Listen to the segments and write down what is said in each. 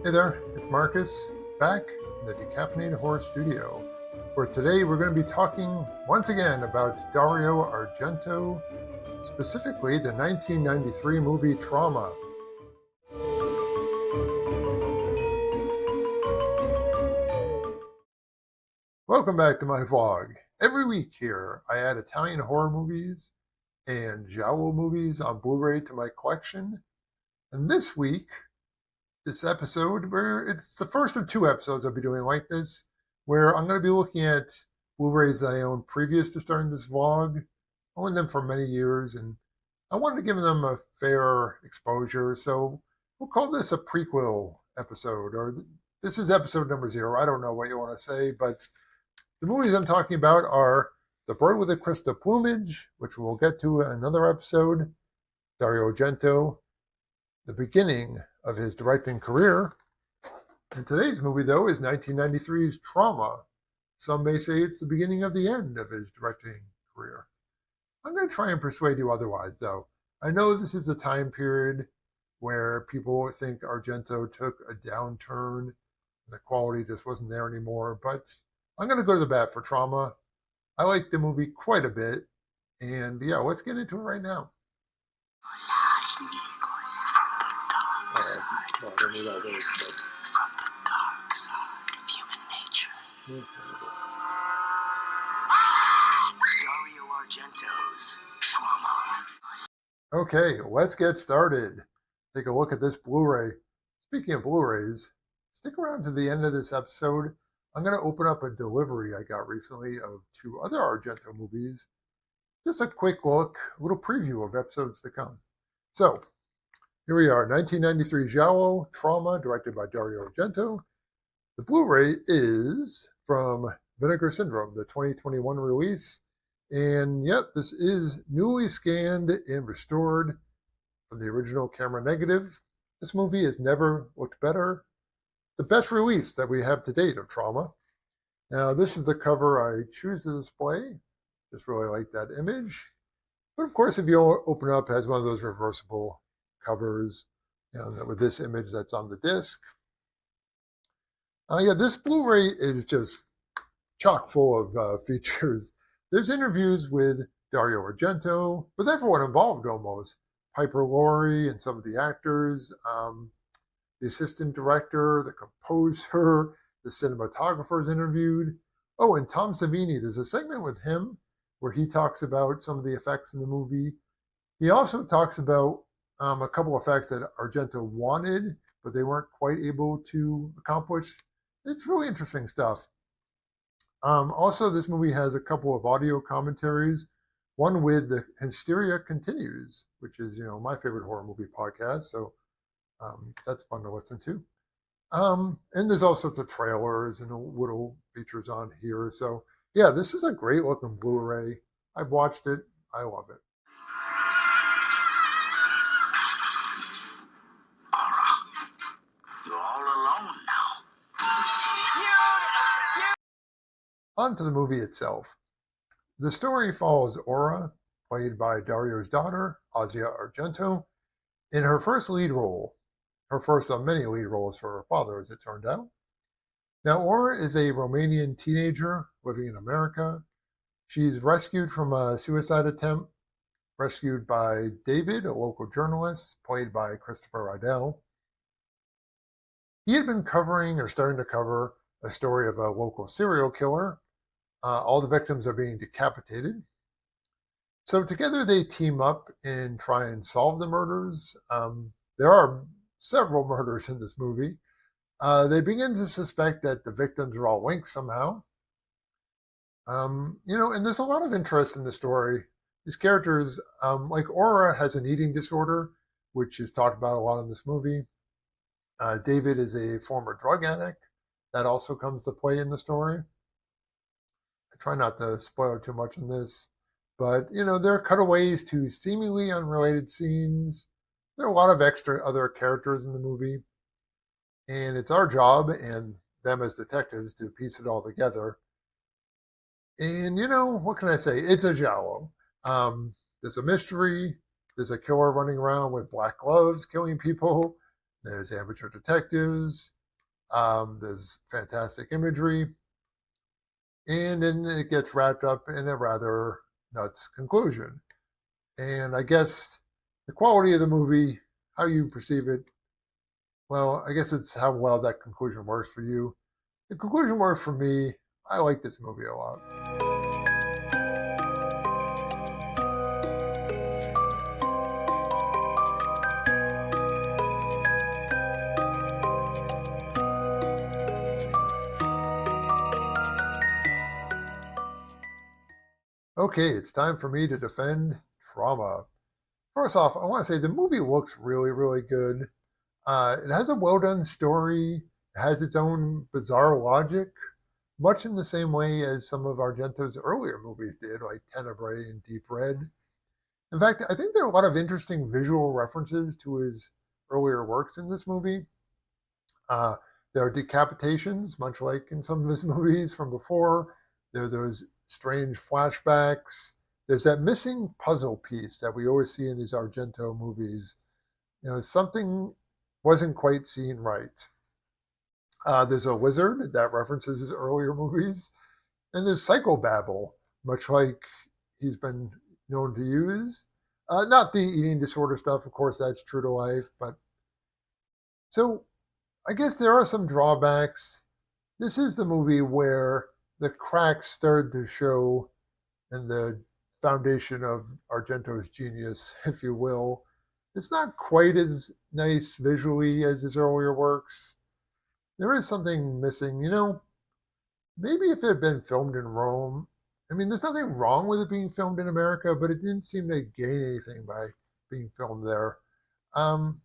Hey there, it's Marcus, back in the Decaffeinated Horror Studio, where today we're going to be talking once again about Dario Argento, specifically the 1993 movie Trauma. Welcome back to my vlog. Every week here, I add Italian horror movies and Giallo movies on Blu-ray to my collection. And this week, this episode, where it's the first of two episodes I'll be doing like this, where I'm going to be looking at Blu-rays that I owned previous to starting this vlog. I owned them for many years, and I wanted to give them a fair exposure, so we'll call this a prequel episode, or this is episode number 0. I don't know what you want to say, but the movies I'm talking about are The Bird with the Crystal Plumage, which we'll get to in another episode, Dario Argento, the beginning of his directing career. And today's movie, though, is 1993's Trauma. Some may say it's the beginning of the end of his directing career. I'm going to try and persuade you otherwise, though. I know this is a time period where people think Argento took a downturn and the quality just wasn't there anymore, but I'm going to go to the bat for Trauma. I like the movie quite a bit, and yeah, let's get into it right now. From the dark side of human nature. Dario Argento's Trauma. Okay, let's get started. Take a look at this Blu-ray. Speaking of Blu-rays, stick around to the end of this episode. I'm going to open up a delivery I got recently of 2 other Argento movies. Just a quick look, a little preview of episodes to come. So, here we are, 1993 Giallo, Trauma, directed by Dario Argento. The Blu-ray is from Vinegar Syndrome, the 2021 release. And yep, this is newly scanned and restored from the original camera negative. This movie has never looked better. The best release that we have to date of Trauma. Now, this is the cover I choose to display. Just really like that image. But of course, if you open up, it has one of those reversible covers, with this image that's on the disc. Yeah, this Blu-ray is just chock full of features. There's interviews with Dario Argento, with everyone involved almost. Piper Laurie and some of the actors, the assistant director, the composer, the cinematographer is interviewed. Oh, and Tom Savini, there's a segment with him where he talks about some of the effects in the movie. He also talks about a couple of effects that Argento wanted, but they weren't quite able to accomplish. It's really interesting stuff. Also, this movie has a couple of audio commentaries. One with the Hysteria Continues, which is, my favorite horror movie podcast. So that's fun to listen to. And there's all sorts of trailers and little features on here. So yeah, this is a great looking Blu-ray. I've watched it. I love it. On to the movie itself. The story follows Aura, played by Dario's daughter, Asia Argento, in her first lead role. Her first of many lead roles for her father, as it turned out. Now, Aura is a Romanian teenager living in America. She's rescued from a suicide attempt, rescued by David, a local journalist, played by Christopher Riddell. He had been covering, or starting to cover, a story of a local serial killer. All the victims are being decapitated. So together they team up and try and solve the murders. There are several murders in this movie. They begin to suspect that the victims are all linked somehow. And there's a lot of interest in the story. These characters, like Aura has an eating disorder, which is talked about a lot in this movie. David is a former drug addict. That also comes to play in the story. I try not to spoil too much in this, but there are cutaways to seemingly unrelated scenes. There are a lot of extra other characters in the movie, and it's our job and them as detectives to piece it all together. And what can I say? It's a giallo. There's a mystery. There's a killer running around with black gloves killing people. There's amateur detectives. There's fantastic imagery, and then it gets wrapped up in a rather nuts conclusion. And I guess the quality of the movie, how you perceive it, well, I guess it's how well that conclusion works for you. The conclusion works for me. I like this movie a lot. Okay, it's time for me to defend Trauma. First off, I want to say the movie looks really, really good. It has a well done story, it has its own bizarre logic, much in the same way as some of Argento's earlier movies did, like Tenebrae and Deep Red. In fact, I think there are a lot of interesting visual references to his earlier works in this movie. Uh, there are decapitations, much like in some of his movies from before. There are those strange flashbacks. There's that missing puzzle piece that we always see in these Argento movies. Something wasn't quite seen right. There's a wizard that references his earlier movies, and there's psychobabble, much like he's been known to use. Not the eating disorder stuff, of course, that's true to life, but so I guess there are some drawbacks. This is the movie where the cracks started to show in the foundation of Argento's genius, if you will. It's not quite as nice visually as his earlier works. There is something missing. Maybe if it had been filmed in Rome, I mean, there's nothing wrong with it being filmed in America, but it didn't seem to gain anything by being filmed there. Um,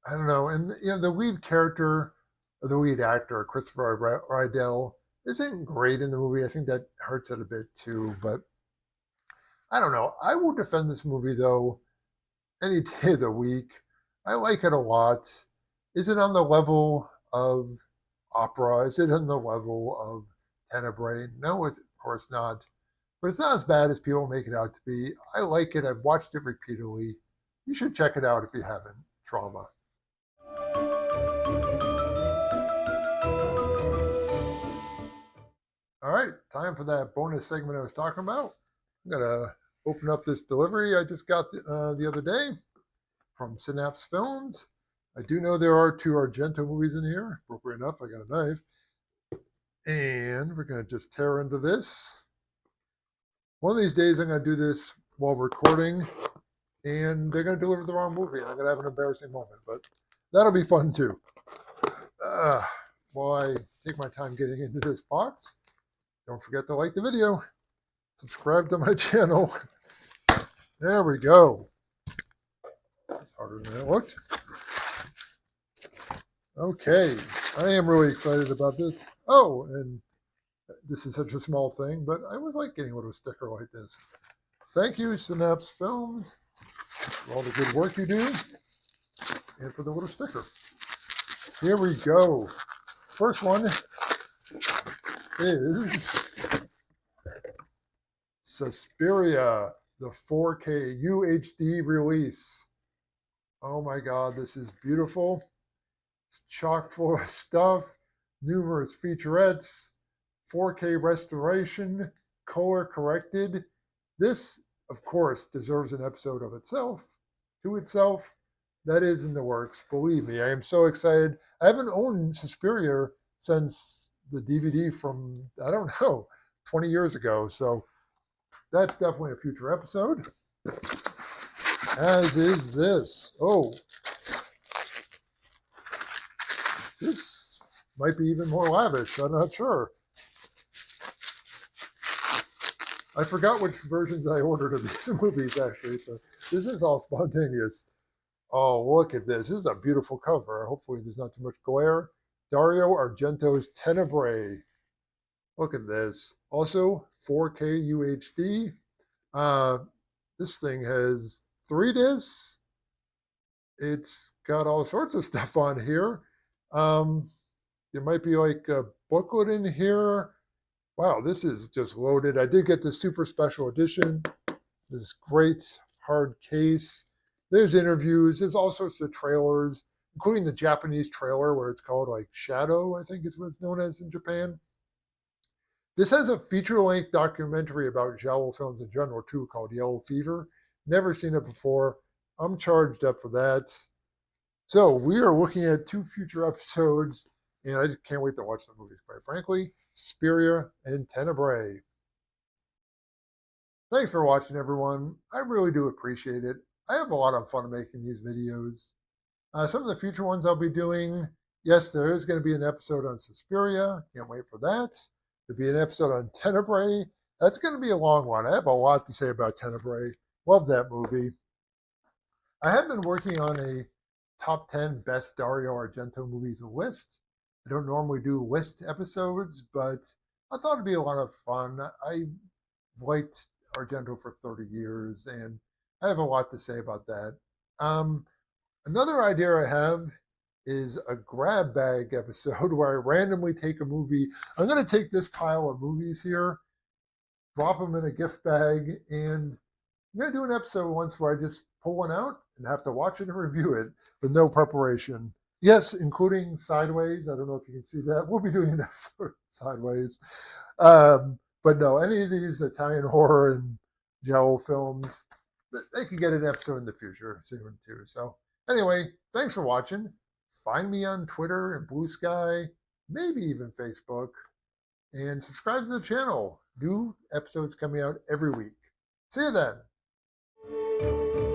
I don't know. And the lead character, or the lead actor, Christopher Rydell, isn't great in the movie. I think that hurts it a bit too. But I don't know. I will defend this movie though any day of the week. I like it a lot. Is it on the level of opera? Is it on the level of Tenebrae? No, of course not. But it's not as bad as people make it out to be. I like it. I've watched it repeatedly. You should check it out if you haven't. Trauma. All right, time for that bonus segment I was talking about. I'm going to open up this delivery I just got the other day from Synapse Films. I do know there are 2 Argento movies in here. Appropriate enough, I got a knife. And we're going to just tear into this. One of these days, I'm going to do this while recording, and they're going to deliver the wrong movie, and I'm going to have an embarrassing moment, but that'll be fun too. While I take my time getting into this box, don't forget to like the video, subscribe to my channel. There we go. It's harder than it looked. Okay, I am really excited about this. Oh, and this is such a small thing, but I always like getting a little sticker like this. Thank you, Synapse Films, for all the good work you do, and for the little sticker. Here we go. First one is Suspiria, the 4K UHD release. Oh my God, this is beautiful. It's chock full of stuff, numerous featurettes, 4K restoration, color corrected. This, of course, deserves an episode of itself, to itself. That is in the works. Believe me, I am so excited. I haven't owned Suspiria since the DVD from, I don't know, 20 years ago. So that's definitely a future episode. As is this. Oh, this might be even more lavish. I'm not sure. I forgot which versions I ordered of these movies, actually. So this is all spontaneous. Oh, look at this. This is a beautiful cover. Hopefully there's not too much glare. Dario Argento's Tenebrae. Look at this. Also, 4K UHD. This thing has 3 discs. It's got all sorts of stuff on here. There might be like a booklet in here. Wow, this is just loaded. I did get the super special edition. This great hard case. There's interviews. There's all sorts of trailers. including the Japanese trailer where it's called like Shadow, I think is what it's known as in Japan. This has a feature-length documentary about Giallo films in general too, called Yellow Fever. Never seen it before. I'm charged up for that. So we are looking at 2 future episodes, and I just can't wait to watch the movies, quite frankly. Suspiria and Tenebrae. Thanks for watching, everyone. I really do appreciate it. I have a lot of fun making these videos. Some of the future ones I'll be doing, yes, there is going to be an episode on Suspiria. Can't wait for that. There'll be an episode on Tenebrae. That's going to be a long one. I have a lot to say about Tenebrae. Love that movie. I have been working on a top 10 best Dario Argento movies list. I don't normally do list episodes, but I thought it'd be a lot of fun. I liked Argento for 30 years, and I have a lot to say about that. Another idea I have is a grab bag episode where I randomly take a movie. I'm going to take this pile of movies here, drop them in a gift bag, and I'm going to do an episode once where I just pull one out and have to watch it and review it with no preparation. Yes, including Sideways. I don't know if you can see that. We'll be doing an episode Sideways. But no, any of these Italian horror and Giallo films, they can get an episode in the future soon too. So anyway, thanks for watching. Find me on Twitter and Blue Sky, maybe even Facebook, and subscribe to the channel. New episodes coming out every week. See you then.